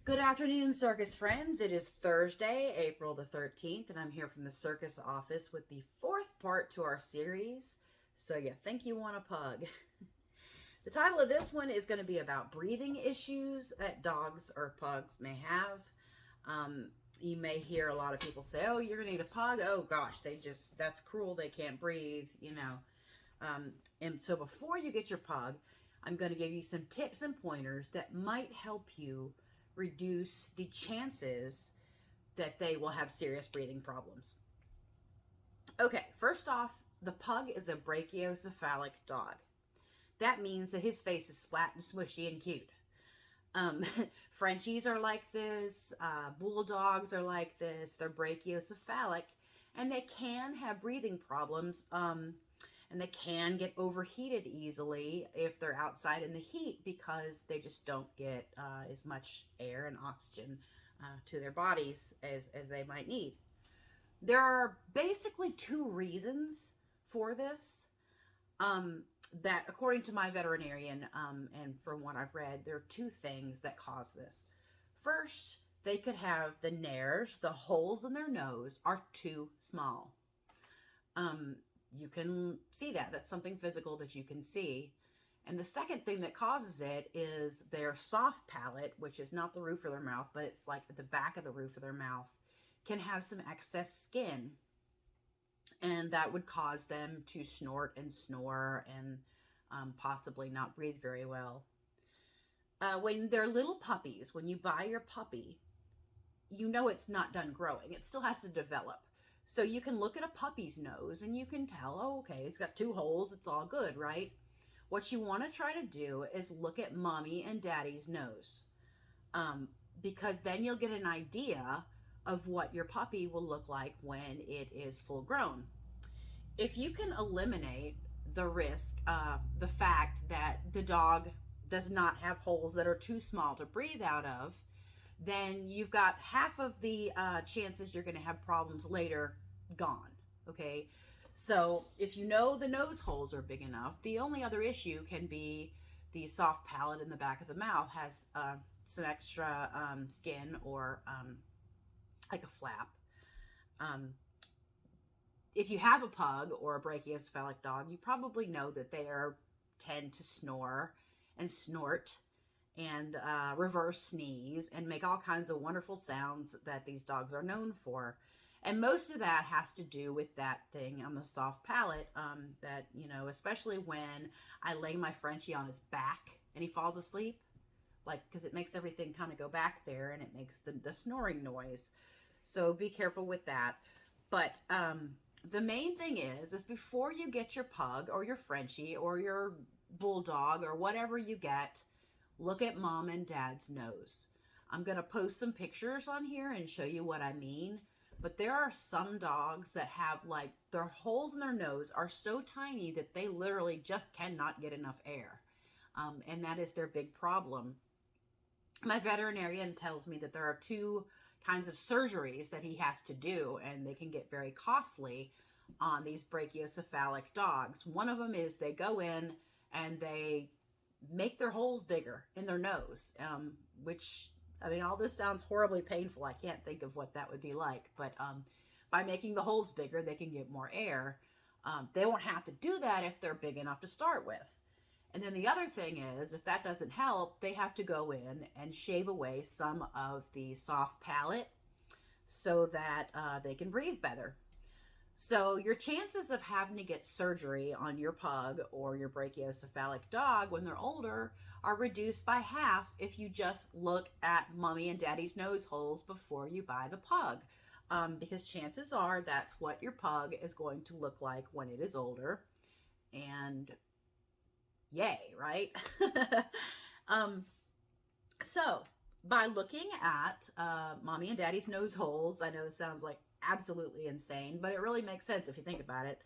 Good afternoon, circus friends. It is Thursday, April the 13th, and I'm here from the circus office with the fourth part to our series, So You Think You Want a Pug. The title of this one is going to be about breathing issues that dogs or pugs may have. You may hear a lot of people say, oh, you're going to need a pug. Oh, gosh, that's cruel. They can't breathe. And so before you get your pug, I'm going to give you some tips and pointers that might help you reduce the chances that they will have serious breathing problems. Okay, first off, the pug is a brachiocephalic dog. That means that his face is flat and smushy and cute. Um, Frenchies are like this, bulldogs are like this, they're brachiocephalic, and they can have breathing problems, and they can get overheated easily if they're outside in the heat because they just don't get as much air and oxygen to their bodies as they might need. There are basically two reasons for this. That according to my veterinarian, and from what I've read, there are two things that cause this. First, they could have the nares, the holes in their nose are too small. You can see that. That's something physical that you can see. And the second thing that causes it is their soft palate, which is not the roof of their mouth, but it's like at the back of the roof of their mouth, can have some excess skin. And that would cause them to snort and snore and possibly not breathe very well. When they're little puppies, when you buy your puppy, you know it's not done growing. It still has to develop. So you can look at a puppy's nose and you can tell, oh, okay, it's got two holes. It's all good, right? What you want to try to do is look at mommy and daddy's nose, because then you'll get an idea of what your puppy will look like when it is full grown. If you can eliminate the risk, the fact that the dog does not have holes that are too small to breathe out of, then you've got half of the chances you're going to have problems later gone. Okay. So if you know the nose holes are big enough, the only other issue can be the soft palate in the back of the mouth has some extra skin or like a flap. If you have a pug or a brachiocephalic dog, you probably know that they tend to snore and snort and reverse sneeze and make all kinds of wonderful sounds that these dogs are known for. And most of that has to do with that thing on the soft palate, that, especially when I lay my Frenchie on his back and he falls asleep, like, because it makes everything kind of go back there and it makes the snoring noise. So be careful with that. But the main thing is before you get your pug or your Frenchie or your bulldog or whatever you get, look at mom and dad's nose. I'm going to post some pictures on here and show you what I mean. But there are some dogs that have like their holes in their nose are so tiny that they literally just cannot get enough air. And that is their big problem. My veterinarian tells me that there are two kinds of surgeries that he has to do, and they can get very costly on these brachiocephalic dogs. One of them is they go in and they make their holes bigger in their nose, which, I mean, all this sounds horribly painful. I can't think of what that would be like, but by making the holes bigger, they can get more air. They won't have to do that if they're big enough to start with. And then the other thing is, if that doesn't help, they have to go in and shave away some of the soft palate so that they can breathe better. So your chances of having to get surgery on your pug or your brachiocephalic dog when they're older are reduced by half if you just look at mommy and daddy's nose holes before you buy the pug. Because chances are that's what your pug is going to look like when it is older. And yay, right? So by looking at mommy and daddy's nose holes, I know this sounds like absolutely insane, but it really makes sense if you think about it.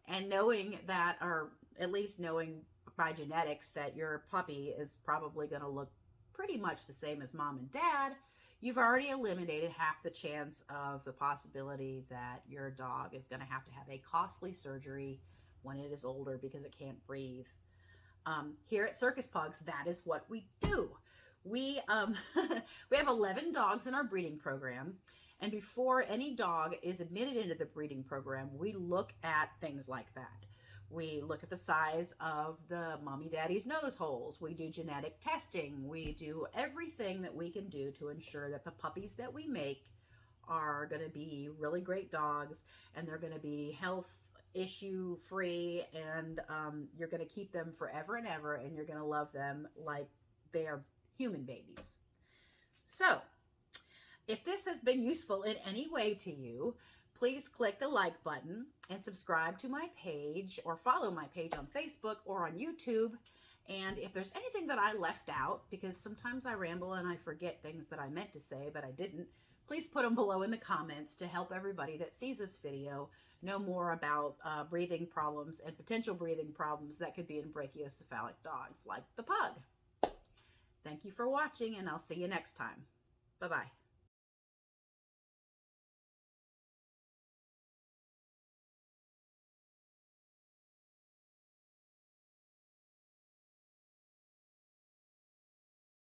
And knowing that, or at least knowing by genetics that your puppy is probably going to look pretty much the same as mom and dad, you've already eliminated half the chance of the possibility that your dog is going to have a costly surgery when it is older because it can't breathe. Here at Circus Pugs, that is what we do. We we have 11 dogs in our breeding program, and before any dog is admitted into the breeding program, we look at things like that. We look at the size of the mommy daddy's nose holes. We do genetic testing. We do everything that we can do to ensure that the puppies that we make are going to be really great dogs, and they're going to be health issue free, and you're going to keep them forever and ever, and you're going to love them like they are human babies. So if this has been useful in any way to you, please click the like button and subscribe to my page, or follow my page on Facebook or on YouTube. And if there's anything that I left out, because sometimes I ramble and I forget things that I meant to say but I didn't, please put them below in the comments to help everybody that sees this video know more about breathing problems and potential breathing problems that could be in brachiocephalic dogs like the pug. Thank you for watching, and I'll see you next time. Bye-bye.